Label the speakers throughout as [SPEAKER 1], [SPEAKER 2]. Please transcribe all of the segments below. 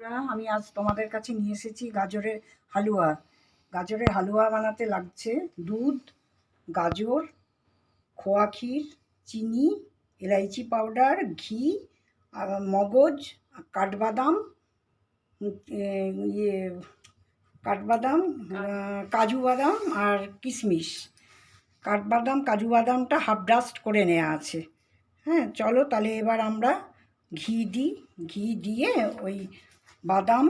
[SPEAKER 1] বন্ধুরা, আমি আজ তোমাদের কাছে নিয়ে এসেছি গাজরের হালুয়া। গাজরের হালুয়া বানাতে লাগছে দুধ, গাজর, খোয়া ক্ষীর, চিনি, এলাইচি পাউডার, ঘি, মগজ, কাঠবাদাম, কাঠবাদাম, কাজু বাদাম আর কিশমিশ। কাঠবাদাম কাজু বাদামটা হাফ ডাস্ট করে নেওয়া আছে। হ্যাঁ, চলো তাহলে এবার আমরা ঘি দিয়ে ওই বাদাম,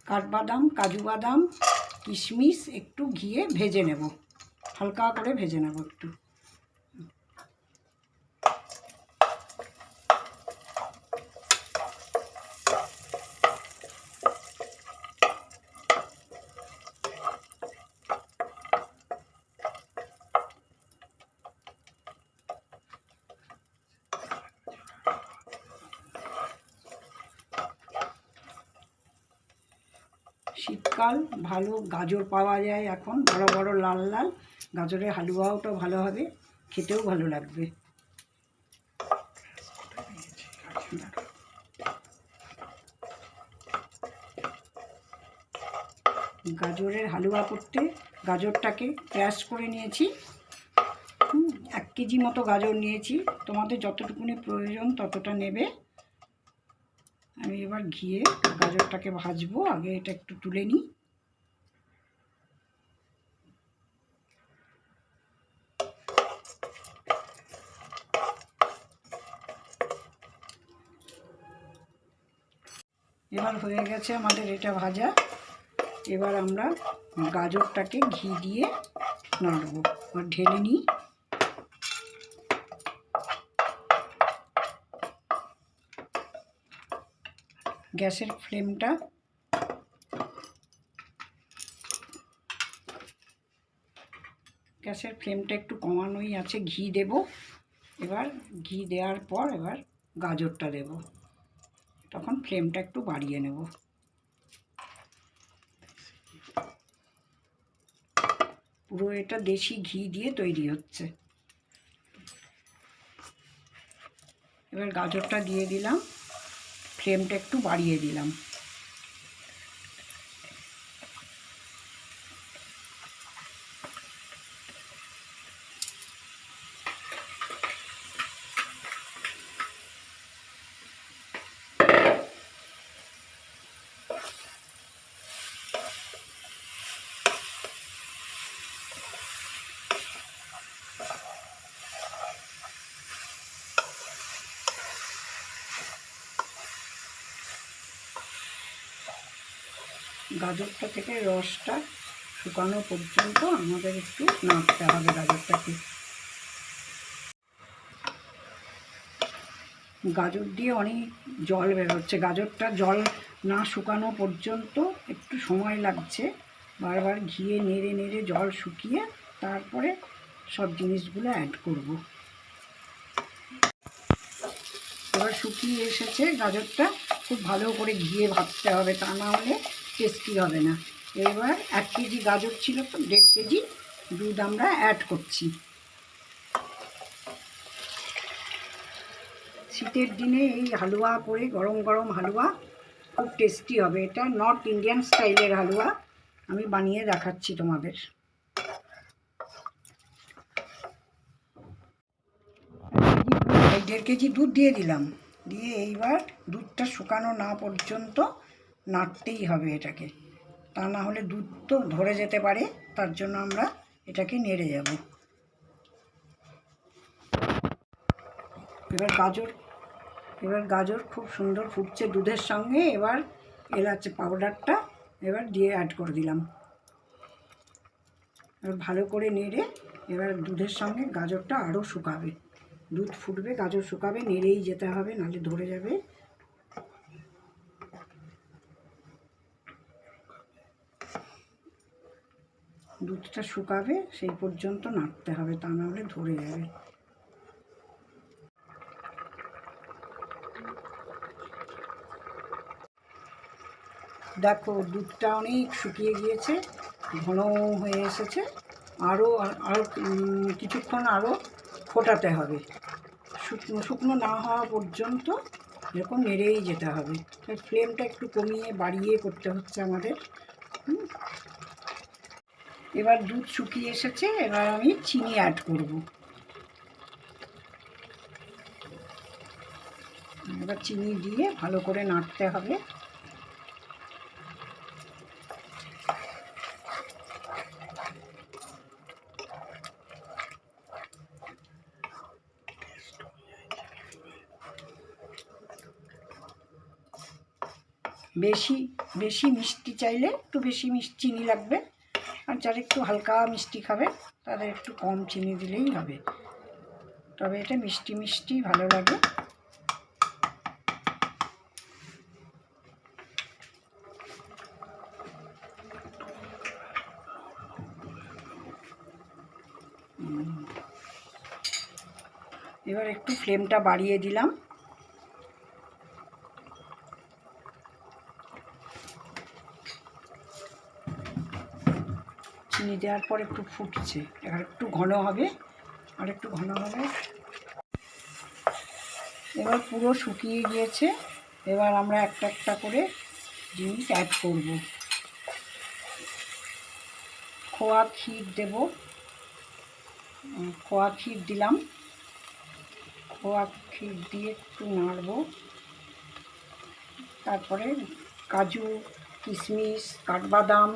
[SPEAKER 1] কাঠবাদাম, কাজু বাদাম, কিশমিশ একটু ঘিয়ে ভেজে নেব, হালকা করে ভেজে নেব একটু। শীতকাল, ভালো গাজর পাওয়া যায় এখন, বড় বড় লাল লাল গাজরের হালুয়াওটা ভালো হবে, খেতেও ভালো লাগবে। গাজরের হালুয়া করতে গাজরটাকে ক্র্যাশ করে নিয়েছি। 1 কেজি মতো গাজর নিয়েছি, তোমাদের যতটুকুনি প্রয়োজন ততটা নেবে। আমি এবার ঘিয়ে গাজরটাকে ভাজবো, আগে এটা একটু তুলে নিই। এবার হয়ে গেছে আমাদের এটা ভাজা। এবার আমরা গাজরটাকে ঘি দিয়ে নাড়বো, এবার ঢেলে নিই। গ্যাসের ফ্লেমটা একটু কমানোই আছে। ঘি দেব, এবার ঘি দেওয়ার পর এবার গাজরটা দেব, তখন ফ্লেমটা একটু বাড়িয়ে নেব। পুরো এটা দেশি ঘি দিয়ে তৈরি হচ্ছে। এবার গাজরটা দিয়ে দিলাম, ফ্লেমটা একটু বাড়িয়ে দিলাম। গাজরটা থেকে রসটা শুকানো পর্যন্ত আমাদের একটু নাড়তে হবে গাজরটাকে। গাজর দিয়ে অনেক জল বেরোচ্ছে, গাজরটা জল না শুকানো পর্যন্ত একটু সময় লাগছে। বারবার ঘিয়ে নেড়ে নেড়ে জল শুকিয়ে তারপরে সব জিনিসগুলো অ্যাড করব। এবার শুকিয়ে এসেছে গাজরটা, খুব ভালো করে ঘিয়ে ভাজতে হবে, তা না হলে টেস্টি হবে না। এবার 1 কেজি গাজর ছিল তো 1.5 কেজি দুধ আমরা অ্যাড করছি। শীতের দিনে এই হালুয়া করে, গরম গরম হালুয়া খুব টেস্টি হবে। এটা নর্থ ইন্ডিয়ান স্টাইলের হালুয়া, আমি বানিয়ে দেখাচ্ছি তোমাদের। 1.5 কেজি দুধ দিয়ে দিলাম, দিয়ে এইবার দুধটা শুকানো না পর্যন্ত নাড়তেই হবে এটাকে, তা না হলে দুধ তো ধরে যেতে পারে, তার জন্য আমরা এটাকে নেড়ে যাব। এবার গাজর খুব সুন্দর ফুটছে দুধের সঙ্গে। এবার এলাচি পাউডারটা এবার দিয়ে অ্যাড করে দিলাম। এবার ভালো করে নেড়ে, এবার দুধের সঙ্গে গাজরটা আরও শুকাবে, দুধ ফুটবে, গাজর শুকাবে, নেড়েই যেতে হবে, নাহলে ধরে যাবে। দুধটা শুকাবে সেই পর্যন্ত নাড়তে হবে, তা না হলে ধরে যাবে। দেখো দুধটা অনেক শুকিয়ে গিয়েছে, ঘন হয়ে এসেছে। আরও কিছুক্ষণ আরও ফোটাতে হবে। শুকনো শুকনো না হওয়া পর্যন্ত এরকম নেড়েই যেতে হবে। তাই ফ্লেমটা একটু কমিয়ে বাড়িয়ে করতে হচ্ছে আমাদের। এবার দুধ শুকিয়ে এসেছে, এবার আমি চিনি অ্যাড করব। এবার চিনি দিয়ে ভালো করে নাড়তে হবে। বেশি বেশি মিষ্টি চাইলে একটু বেশি চিনি লাগবে, আর যারা একটু হালকা মিষ্টি খাবে তাদের একটু কম চিনি দিলেই হবে। তবে এটা মিষ্টি মিষ্টি ভালো লাগে। এবার একটু ফ্লেমটা বাড়িয়ে দিলাম। চিনি দেওয়ার পর একটু ফুটছে, এবার একটু ঘন হবে, আর একটু ঘন হবে। এবার পুরো শুকিয়ে গিয়েছে। এবার আমরা একটা একটা করে জিনিস অ্যাড করব। খোয়া ক্ষীর দেব, খোয়া ক্ষীর দিলাম। খোয়া ক্ষীর দিয়ে একটু নাড়ব। তারপরে কাজু, কিশমিশ, কাঠবাদাম,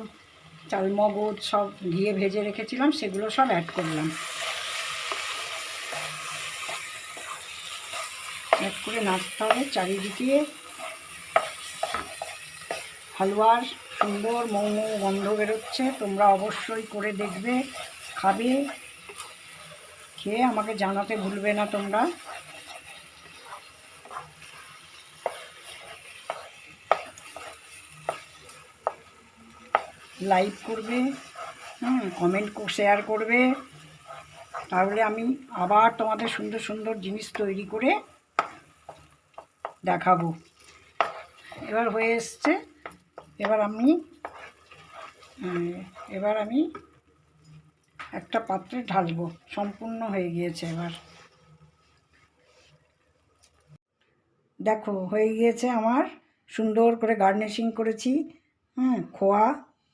[SPEAKER 1] চালমগজ সব ঘিয়ে ভেজে রেখেছিলাম, সেগুলো সব অ্যাড করলাম। অ্যাড করে নাড়তে হবে চারিদিকে। হালুয়ার সুন্দর মৌ মৌ গন্ধ বেরোচ্ছে। তোমরা অবশ্যই করে দেখবে, খাবে, খেয়ে আমাকে জানাতে ভুলবে না তোমরা। লাইক করবে, কমেন্ট শেয়ার করবে, তাহলে আমি আবার তোমাদের সুন্দর সুন্দর জিনিস তৈরি করে দেখাবো। এবার হয়ে এসছে। এবার আমি একটা পাত্রে ঢালবো। সম্পূর্ণ হয়ে গিয়েছে। এবার দেখো হয়ে গিয়েছে আমার। সুন্দর করে গার্নিশিং করেছি, খোয়া,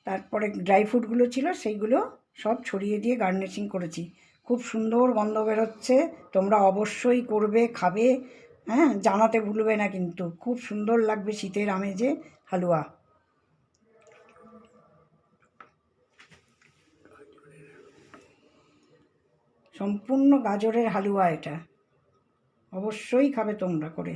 [SPEAKER 1] তারপরে ড্রাই ফ্রুটগুলো ছিল সেইগুলো সব ছড়িয়ে দিয়ে গার্নিশিং করেছি। খুব সুন্দর গন্ধ বেরোচ্ছে। তোমরা অবশ্যই করবে, খাবে, জানাতে ভুলবে না কিন্তু। খুব সুন্দর লাগবে শীতের আমেজে হালুয়া। সম্পূর্ণ গাজরের হালুয়া এটা। অবশ্যই খাবে তোমরা করে।